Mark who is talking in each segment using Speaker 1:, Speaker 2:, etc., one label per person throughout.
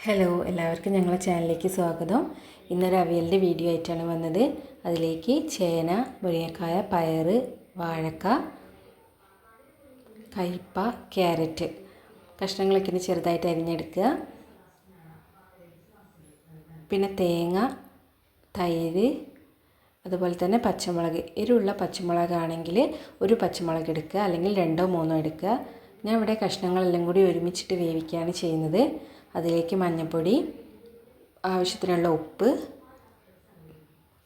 Speaker 1: Hello, എല്ലാവർക്കും ഞങ്ങളുടെ ചാനലിലേക്ക് സ്വാഗതം. ഇന്നൊരു അവിയലിൻ്റെ വീഡിയോ ആയിട്ടാണ് വന്നത്. അതിലേക്ക് ചേന, മുരിങ്ങക്കായ, പയർ, വാഴക്ക, കയ്പ, ക്യാരറ്റ് കഷ്ണങ്ങളൊക്കെ ഇനി ചെറുതായിട്ട് അരിഞ്ഞെടുക്കുക. പിന്നെ തേങ്ങ, തൈര്, അതുപോലെ തന്നെ പച്ചമുളക്. എരിവുള്ള പച്ചമുളകാണെങ്കിൽ ഒരു പച്ചമുളക് എടുക്കുക, അല്ലെങ്കിൽ 2ഓ 3ഓ എടുക്കുക. ഞാൻ ഇവിടെ കഷ്ണങ്ങളെല്ലാം കൂടി ഒരുമിച്ചിട്ട് വേവിക്കുകയാണ് ചെയ്യുന്നത്. അതിലേക്ക് മഞ്ഞൾപ്പൊടി, ആവശ്യത്തിനുള്ള ഉപ്പ്.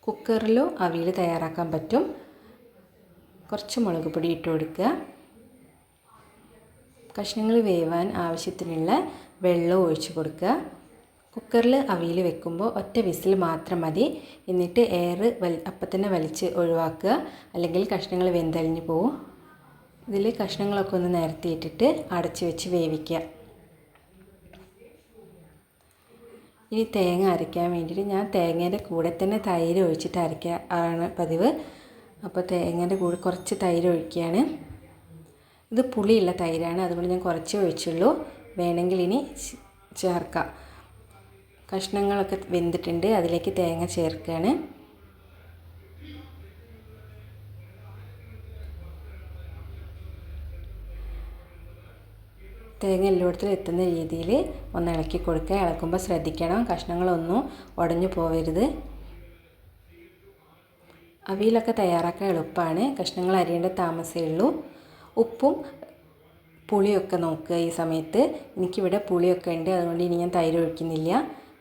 Speaker 1: കുക്കറിലോ അവിയൽ തയ്യാറാക്കാൻ പറ്റും. കുറച്ച് മുളക് പൊടി ഇട്ട് കൊടുക്കുക. കഷ്ണങ്ങൾ വേവാൻ ആവശ്യത്തിനുള്ള വെള്ളം ഒഴിച്ച് കൊടുക്കുക. കുക്കറിൽ അവിയൽ വെക്കുമ്പോൾ ഒറ്റ വിസിൽ മാത്രം മതി. എന്നിട്ട് എയർ അപ്പം തന്നെ വലിച്ച് ഒഴിവാക്കുക, അല്ലെങ്കിൽ കഷ്ണങ്ങൾ വെന്തലിഞ്ഞ് പോവും. ഇതിൽ കഷ്ണങ്ങളൊക്കെ ഒന്ന് നിരത്തിയിട്ടിട്ട് അടച്ച് വെച്ച് വേവിക്കുക. ഇനി തേങ്ങ അരയ്ക്കാൻ വേണ്ടിയിട്ട് ഞാൻ തേങ്ങേൻ്റെ കൂടെ തന്നെ തൈര് ഒഴിച്ചിട്ട് അരയ്ക്കുക ആണ് പതിവ്. അപ്പോൾ തേങ്ങേൻ്റെ കൂടെ കുറച്ച് തൈര് ഒഴിക്കുകയാണ്. ഇത് പുളിയുള്ള തൈരാണ്, അതുകൊണ്ട് ഞാൻ കുറച്ചേ ഒഴിച്ചുള്ളൂ. വേണമെങ്കിൽ ഇനി ചേർക്കാം. കഷ്ണങ്ങളൊക്കെ വെന്തിട്ടുണ്ട്, അതിലേക്ക് തേങ്ങ ചേർക്കുകയാണ്. തേങ്ങ എല്ലായിടത്തും എത്തുന്ന രീതിയിൽ ഒന്ന് ഇളക്കി കൊടുക്കുക. ഇളക്കുമ്പോൾ ശ്രദ്ധിക്കണം, കഷ്ണങ്ങളൊന്നും ഉടഞ്ഞു പോവരുത്. അവിയലൊക്കെ തയ്യാറാക്കാൻ എളുപ്പമാണ്, കഷ്ണങ്ങൾ അരിയേണ്ട താമസമേ ഉള്ളൂ. ഉപ്പും പുളിയൊക്കെ നോക്കുക ഈ സമയത്ത്. എനിക്കിവിടെ പുളിയൊക്കെ ഉണ്ട്, അതുകൊണ്ട് ഇനി ഞാൻ തൈര് ഒഴിക്കുന്നില്ല.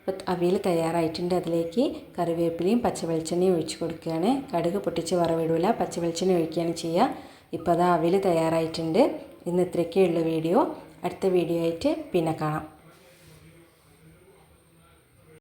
Speaker 1: അപ്പോൾ അവിയൽ തയ്യാറായിട്ടുണ്ട്. അതിലേക്ക് കറിവേപ്പിലയും പച്ചവെളിച്ചെണ്ണയും ഒഴിച്ച് കൊടുക്കുകയാണ്. കടുക് പൊട്ടിച്ച് വറവിടില്ല, പച്ചവെളിച്ചെണ്ണ ഒഴിക്കുകയാണ് ചെയ്യുക. ഇപ്പോൾ അത് അവിയൽ തയ്യാറായിട്ടുണ്ട്. ഇന്ന് ഇത്രയൊക്കെയുള്ള വീഡിയോ. അടുത്ത വീഡിയോ ആയിട്ട് പിന്നെ കാണാം.